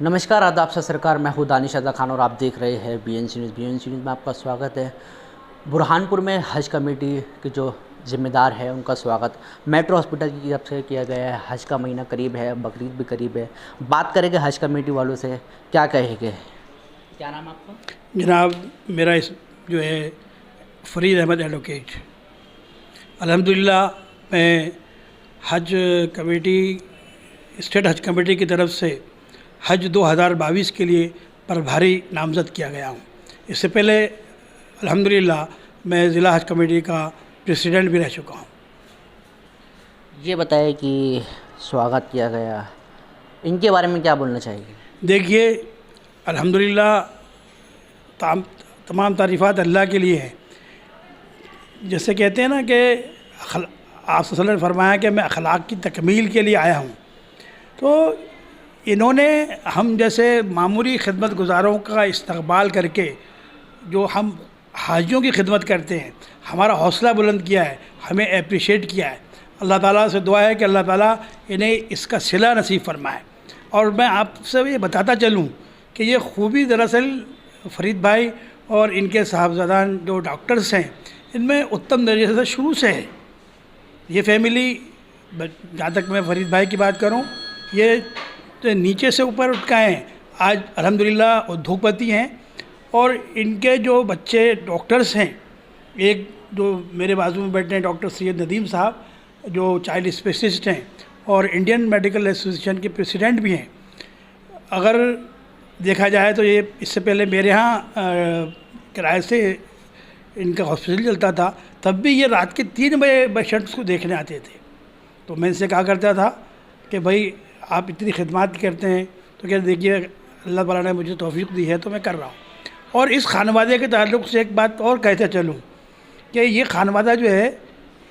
नमस्कार, आदाब सत सरकार। मैं हूँ दानिश अता खान और आप देख रहे हैं BNC न्यूज़। BNC न्यूज़ में आपका स्वागत है। बुरहानपुर में हज कमेटी के जो ज़िम्मेदार है उनका स्वागत मेट्रो हॉस्पिटल की तरफ से किया गया है। हज का महीना करीब है, बकरीद भी करीब है। बात करेंगे हज कमेटी वालों से, क्या कहेंगे। क्या नाम आपका? जनाब, मेरा इस जो है फरीद अहमद एडवोकेट। अल्हम्दुलिल्लाह मैं हज कमेटी, स्टेट हज कमेटी की तरफ से हज 2022 के लिए प्रभारी नामज़द किया गया हूँ। इससे पहले अल्हम्दुलिल्लाह मैं ज़िला हज कमेटी का प्रेसिडेंट भी रह चुका हूँ। ये बताएं कि स्वागत किया गया, इनके बारे में क्या बोलना चाहिए। देखिए, अल्हम्दुलिल्लाह तमाम तारीफ़ात अल्लाह के लिए हैं। जैसे कहते हैं ना कि आप सल्लल्लाहु अलैहि वसल्लम ने फरमाया कि मैं अखलाक की तकमील के लिए आया हूँ। तो इन्होंने हम जैसे मामूली खिदमत गुज़ारों का इस्तकबाल करके जो हम हाजियों की खिदमत करते हैं, हमारा हौसला बुलंद किया है, हमें अप्रिशिएट किया है। अल्लाह ताला से दुआ है कि अल्लाह ताला इन्हें इसका सिला नसीब फरमाए। और मैं आपसे ये बताता चलूँ कि ये खूबी दरअसल फरीद भाई और इनके साहबजादान जो डॉक्टर्स हैं, इनमें उत्तम दर्जे से शुरू से है। ये फैमिली, जहाँ तक मैं फरीद भाई की बात करूँ, ये तो नीचे से ऊपर उठ के आए हैं। आज अल्हम्दुलिल्लाह उद्योगपति हैं और इनके जो बच्चे डॉक्टर्स हैं, एक जो मेरे बाजू में बैठे हैं डॉक्टर सैयद नदीम साहब, जो चाइल्ड स्पेशलिस्ट हैं और इंडियन मेडिकल एसोसिएशन के प्रेसिडेंट भी हैं। अगर देखा जाए तो ये इससे पहले मेरे यहाँ किराए से इनका हॉस्पिटल चलता था, तब भी ये रात के 3 बजे पेशेंट्स को देखने आते थे। तो मैं इनसे कहा करता था कि भाई आप इतनी खिदमत करते हैं, तो क्या देखिए अल्लाह ताला ने मुझे तौफीक दी है तो मैं कर रहा हूँ। और इस खानवादे के ताल्लुक़ से एक बात और कहते चलूँ कि ये खानवादा जो है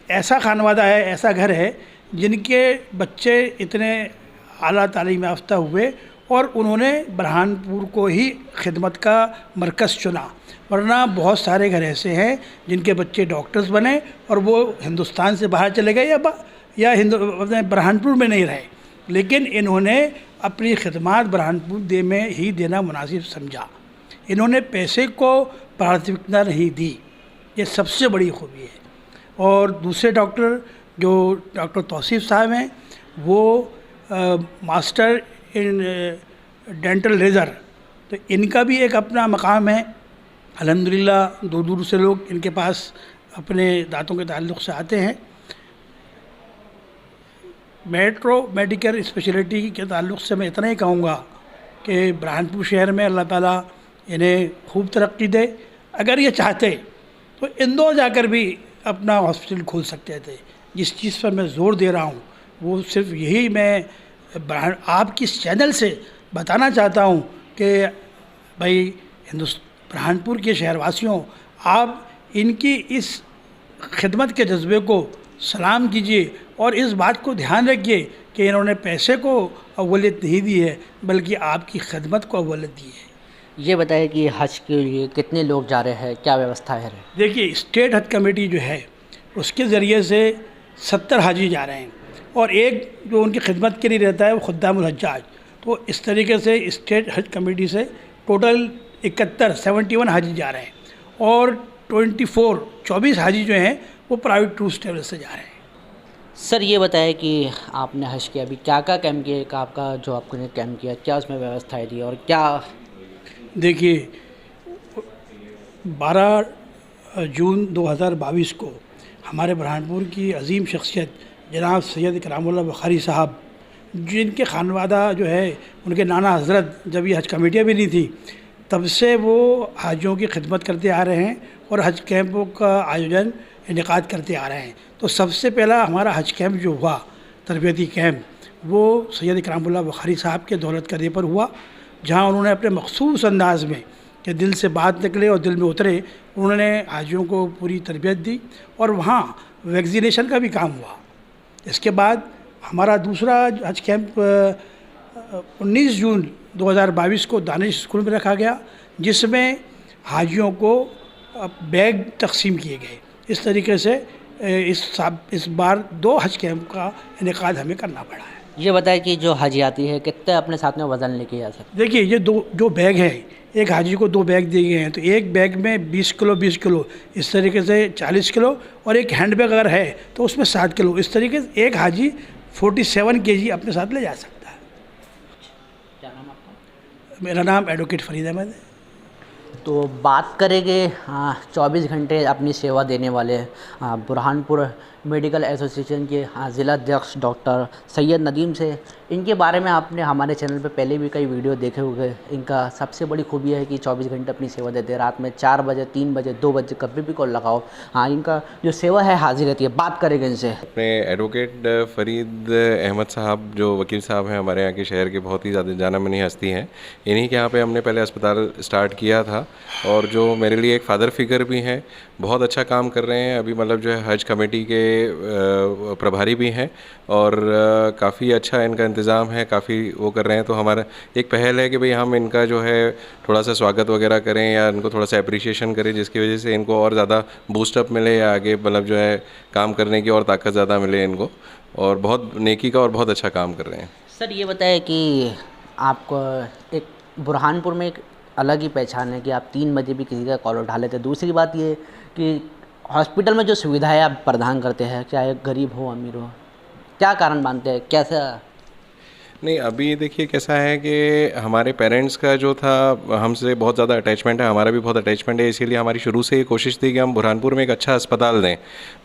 ऐसा खानवादा है, ऐसा घर है जिनके बच्चे इतने आला तालीम याफ्ता हुए और उन्होंने बुरहानपुर को ही खिदमत का मरकज़ चुना। वरना बहुत सारे घर ऐसे हैं जिनके बच्चे डॉक्टर्स बने और वो हिंदुस्तान से बाहर चले गए या बुरहानपुर में नहीं रहे, लेकिन इन्होंने अपनी खिदमत बुरहानपुर में ही देना मुनासिब समझा। इन्होंने पैसे को प्राथमिकता नहीं दी, ये सबसे बड़ी खूबी है। और दूसरे डॉक्टर जो डॉक्टर तौसीफ़ साहब हैं, वो मास्टर इन डेंटल लेज़र, तो इनका भी एक अपना मकाम है। अल्हम्दुलिल्लाह दूर दूर से लोग इनके पास अपने दांतों के ताल्लुक़ से आते हैं। मेट्रो मेडिकल स्पेशलिटी के ताल्लुक़ से मैं इतना ही कहूँगा कि बुरहानपुर शहर में अल्लाह ताला इन्हें खूब तरक्की दे। अगर ये चाहते तो इंदौर जाकर भी अपना हॉस्पिटल खोल सकते थे। जिस चीज़ पर मैं ज़ोर दे रहा हूँ वो सिर्फ यही मैं आपकी चैनल से बताना चाहता हूँ कि भाई बुरहानपुर के शहरवासियों, आप इनकी इस खिदमत के जज्बे को सलाम कीजिए और इस बात को ध्यान रखिए कि इन्होंने पैसे को अव्वलियत नहीं दी है बल्कि आपकी खिदमत को अव्वलियत दी है। ये बताएं कि हज के लिए कितने लोग जा रहे हैं, क्या व्यवस्था है। देखिए, स्टेट हज कमेटी जो है उसके ज़रिए से 70 हाजी जा रहे हैं और एक जो उनकी खिदमत के लिए रहता है वो खुद्दामुल हज्जाज। तो इस तरीके से स्टेट हज कमेटी से टोटल 71 हाजी जा रहे हैं और 24 हाजी जो हैं वो प्राइवेट टूरिस्ट ट्रैवल से जा रहे हैं। सर ये बताएं कि आपने हज किया, अभी क्या क्या कैंप किया, आपका जो आपने कैंप किया क्या उसमें व्यवस्थाएं दी और क्या। देखिए, 12 जून 2022 को हमारे बुरहानपुर की अजीम शख्सियत जनाब सैयद इकरामुल्लाह बुखारी साहब, जिनके खानवादा जो है उनके नाना हज़रत जब ये हज कमेटियाँ भी नहीं थी तब से वो हाजियों की खिदमत करते आ रहे हैं और हज कैंपों का आयोजन इनेकाद करते आ रहे हैं। तो सबसे पहला हमारा हज कैंप जो हुआ, तरबियती कैंप, वो सैयद इकरामुल्लाह बुखारी साहब के दौलत करने पर हुआ, जहाँ उन्होंने अपने मखसूस अंदाज में कि दिल से बात निकले और दिल में उतरे, उन्होंने हाजियों को पूरी तरबियत दी और वहाँ वैक्सीनेशन का भी काम हुआ। इसके बाद हमारा दूसरा हज कैंप 19 जून 2022 को दानिश स्कूल में रखा गया, जिसमें हाजियों को बैग तकसीम किए गए। इस तरीके से इस बार 2 हज कैंप का इनेकाद हमें करना पड़ा है। ये बताएं कि जो हज यात्री है कितने अपने साथ में वज़न लेके जा सकते देखिए ये दो जो बैग है, एक हाजी को 2 बैग दिए गए हैं, तो एक बैग में 20 किलो 20 किलो इस तरीके से 40 किलो, और एक हैंड बैग अगर है तो उसमें 60 किलो, इस तरीके से एक हाजी 47 केजी अपने साथ ले जा सकता है। हैं? क्या नाम आपका? मेरा नाम एडवोकेट फरीद अहमद है। तो बात करेंगे 24 घंटे अपनी सेवा देने वाले बुरहानपुर मेडिकल एसोसिएशन के ज़िला अध्यक्ष डॉक्टर सैयद नदीम से। इनके बारे में आपने हमारे चैनल पे पहले भी कई वीडियो देखे होंगे। इनका सबसे बड़ी खूबी है कि 24 घंटे अपनी सेवा देते हैं। रात में 4 बजे 3 बजे 2 बजे कभी भी कॉल लगाओ, इनका जो सेवा है हाजिर रहती है। बात करेंगे इनसे। अपने एडवोकेट फरीद अहमद साहब जो वकील साहब हैं हमारे यहाँ के शहर के, बहुत ही ज़्यादा जाना मानी हस्ती हैं। इन्हीं के यहाँ पे हमने पहले अस्पताल स्टार्ट किया था, और जो मेरे लिए एक फ़ादर फिगर भी हैं, बहुत अच्छा काम कर रहे हैं। अभी मतलब जो है हज कमेटी के प्रभारी भी हैं, और काफ़ी अच्छा इनका इंतज़ाम है, काफ़ी वो कर रहे हैं। तो हमारा एक पहल है कि भाई हम इनका जो है थोड़ा सा स्वागत वगैरह करें, या इनको थोड़ा सा अप्रिशिएशन करें, जिसकी वजह से इनको और ज़्यादा बूस्टअप मिले, या आगे मतलब जो है काम करने की और ताकत ज़्यादा मिले इनको। और बहुत नेकी का और बहुत अच्छा काम कर रहे हैं। सर ये बताएं कि आपको एक बुरहानपुर में एक अलग ही पहचान है कि आप 3 बजे भी किसी का कॉल उठा लेते हैं। दूसरी बात ये कि हॉस्पिटल में जो सुविधाएं आप प्रदान करते हैं, चाहे गरीब हो अमीर हो, क्या कारण मानते हैं, कैसा? नहीं, अभी देखिए कैसा है कि हमारे पेरेंट्स का जो था हमसे बहुत ज़्यादा अटैचमेंट है, हमारा भी बहुत अटैचमेंट है। इसीलिए हमारी शुरू से ये कोशिश थी कि हम बुरहानपुर में एक अच्छा अस्पताल दें,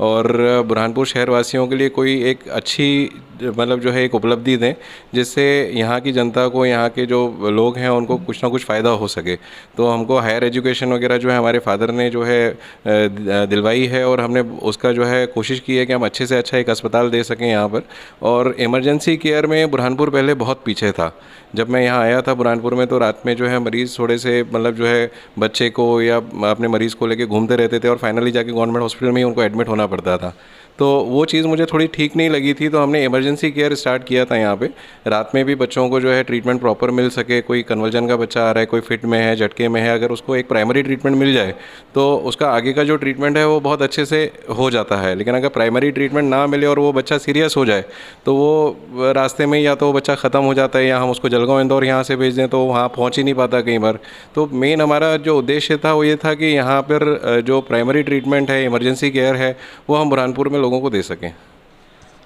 और बुरहानपुर शहरवासियों के लिए कोई एक अच्छी मतलब जो है एक उपलब्धि दें, जिससे यहाँ की जनता को, यहाँ के जो लोग हैं उनको कुछ ना कुछ फ़ायदा हो सके। तो हमको हायर एजुकेशन वगैरह जो है हमारे फादर ने जो है दिलवाई है, और हमने उसका जो है कोशिश की है कि हम अच्छे से अच्छा एक अस्पताल दे सकें यहाँ पर। और इमरजेंसी केयर में बुरहानपुर पहले बहुत पीछे था। जब मैं यहाँ आया था बुरहानपुर में, तो रात में जो है मरीज़ थोड़े से मतलब जो है बच्चे को या अपने मरीज़ को लेके घूमते रहते थे, और फाइनली जाके गवर्नमेंट हॉस्पिटल में ही उनको एडमिट होना पड़ता था। तो वो चीज़ मुझे थोड़ी ठीक नहीं लगी थी, तो हमने इमरजेंसी केयर स्टार्ट किया था यहाँ पे। रात में भी बच्चों को जो है ट्रीटमेंट प्रॉपर मिल सके। कोई कन्वर्जन का बच्चा आ रहा है, कोई फिट में है, झटके में है, अगर उसको एक प्राइमरी ट्रीटमेंट मिल जाए तो उसका आगे का जो ट्रीटमेंट है वो बहुत अच्छे से हो जाता है। लेकिन अगर प्राइमरी ट्रीटमेंट ना मिले और वो बच्चा सीरियस हो जाए, तो वो रास्ते में या तो वो बच्चा ख़त्म हो जाता है, या हम उसको जलगांव इंदौर यहाँ से भेज दें तो वहाँ पहुँच ही नहीं पाता कई बार। तो मेन हमारा जो उद्देश्य था वो ये था कि यहाँ पर जो प्राइमरी ट्रीटमेंट है, इमरजेंसी केयर है, वो हम बुरहानपुर में लोगों को दे सकें।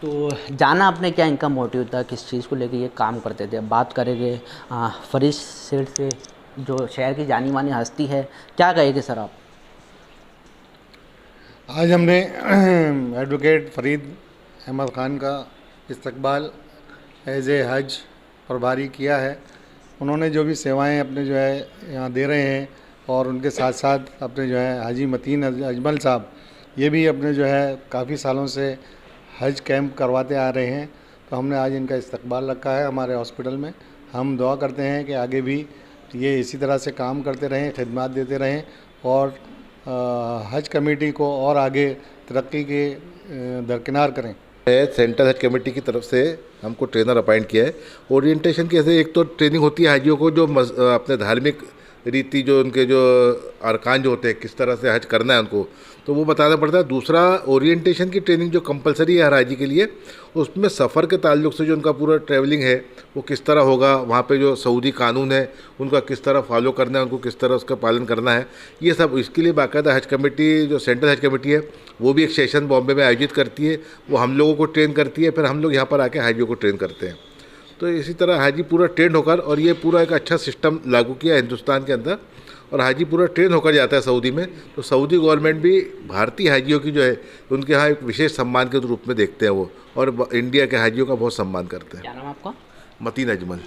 तो जाना आपने क्या इनका मोटिव था, किस चीज़ को लेके ये काम करते थे? बात करेंगे फरीद सेठ से, जो शहर की जानी मानी हस्ती है, क्या कहेंगे सर आप? आज हमने एडवोकेट फरीद अहमद ख़ान का इस्तकबाल एज ए हज प्रभारी किया है। उन्होंने जो भी सेवाएं अपने जो है यहाँ दे रहे हैं, और उनके साथ साथ अपने जो है हाजी मतीन अजमल साहब, ये भी अपने जो है काफ़ी सालों से हज कैंप करवाते आ रहे हैं। तो हमने आज इनका इस्तकबाल रखा है हमारे हॉस्पिटल में। हम दुआ करते हैं कि आगे भी ये इसी तरह से काम करते रहें, खिदमत देते रहें, और हज कमेटी को और आगे तरक्की के दरकिनार करें। सेंट्रल हज कमेटी की तरफ से हमको ट्रेनर अपॉइंट किया है। ओरिएंटेशन कैसे, एक तो ट्रेनिंग होती है हाजियों को जो अपने धार्मिक रीति, जो उनके जो अरकान जो होते हैं, किस तरह से हज करना है उनको, तो वो बताना पड़ता है। दूसरा, ओरिएंटेशन की ट्रेनिंग जो कंपलसरी है हर हाजी के लिए, उसमें सफ़र के ताल्लुक से जो उनका पूरा ट्रैवलिंग है वो किस तरह होगा, वहाँ पे जो सऊदी कानून है उनका किस तरह फॉलो करना है, उनको किस तरह उसका पालन करना है, ये सब इसके लिए बाकायदा हज कमेटी, जो सेंट्रल हज कमेटी है, वो भी एक सेशन बॉम्बे में आयोजित करती है। वो हम लोगों को ट्रेन करती है, फिर हम लोग यहाँ पर आके हाजियों को ट्रेन करते हैं। तो इसी तरह हाजी पूरा ट्रेन होकर, और ये पूरा एक अच्छा सिस्टम लागू किया हिंदुस्तान के अंदर, और हाजी पूरा ट्रेन होकर जाता है सऊदी में। तो सऊदी गवर्नमेंट भी भारतीय हाजियों की जो है उनके यहाँ एक विशेष सम्मान के रूप में देखते हैं वो, और इंडिया के हाजियों का बहुत सम्मान करते हैं। क्या नाम आपका? मतीन अजमल।